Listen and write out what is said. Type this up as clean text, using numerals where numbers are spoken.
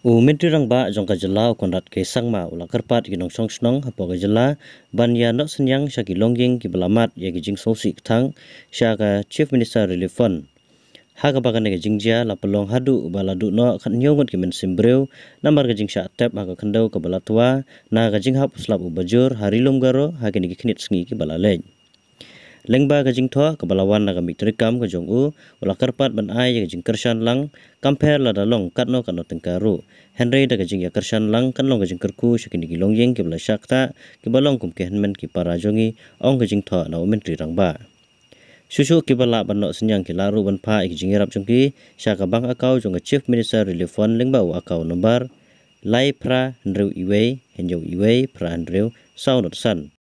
Menteri rangba jongka jela konrat ke sangma ula kerpat ginong song snong hapo jela banya nok senyang syaki longging ki belamat ya jing songsi tang syaka Chief Minister Relief Fund. Haga bagan ke jingjia la pelong hadu baladu no khat nyongot ki men simbreu nambar ke jing sya tep haga kendau ke balatua na ga jing hap slap ubajur hari lomgaro haga ni knit sngi ki balalej. Lengba ke jing thoa ke balawan naga mitrikam ke jong u ula kerpat ban ai ke jing kershan lang kamper la dalong katno tengkaru Henry daga jing ya kershan lang kan long ke jing kerku syakini ki longyeng ke bala syakta ke balong kum ke henmen ki parajongi ong ke jing thoa na menteri rangba susu ki bala ban no senyang ki laru ban pha ki jing rap jongki syaka bang akau jong Chief Minister Relief Fund lengba u akau nombar lai pra hendreu iwei henjau iwei pra hendreu saunot san